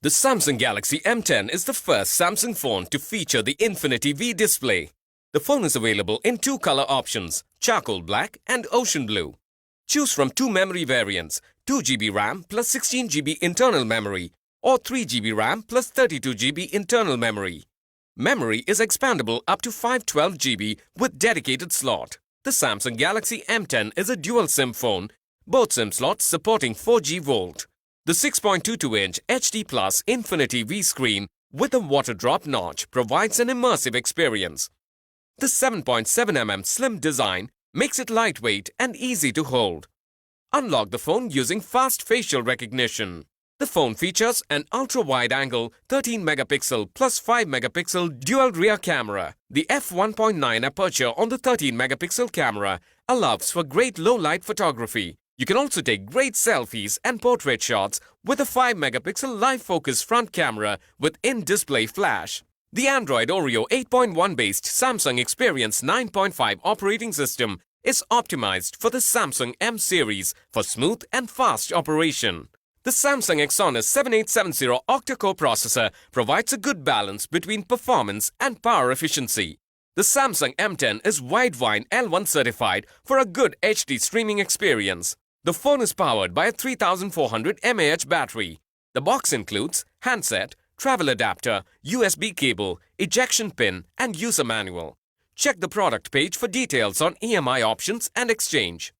The Samsung Galaxy M10 is the first Samsung phone to feature the Infinity-V display. The phone is available in two color options, charcoal black and ocean blue. Choose from two memory variants, 2GB RAM plus 16GB internal memory or 3GB RAM plus 32GB internal memory. Memory is expandable up to 512GB with dedicated slot. The Samsung Galaxy M10 is a dual SIM phone, both SIM slots supporting 4G VoLTE. The 6.22-inch HD Plus Infinity-V screen with a water drop notch provides an immersive experience. The 7.7mm slim design makes it lightweight and easy to hold. Unlock the phone using fast facial recognition. The phone features an ultra-wide-angle 13-megapixel plus 5-megapixel dual rear camera. The f1.9 aperture on the 13-megapixel camera allows for great low-light photography. You can also take great selfies and portrait shots with a 5-megapixel live focus front camera with in-display flash. The Android Oreo 8.1 based Samsung Experience 9.5 operating system is optimized for the Samsung M series for smooth and fast operation. The Samsung Exynos 7870 octa-core processor provides a good balance between performance and power efficiency. The Samsung M10 is Widevine L1 certified for a good HD streaming experience. The phone is powered by a 3400 mAh battery. The box includes handset, travel adapter, USB cable, ejection pin and user manual. Check the product page for details on EMI options and exchange.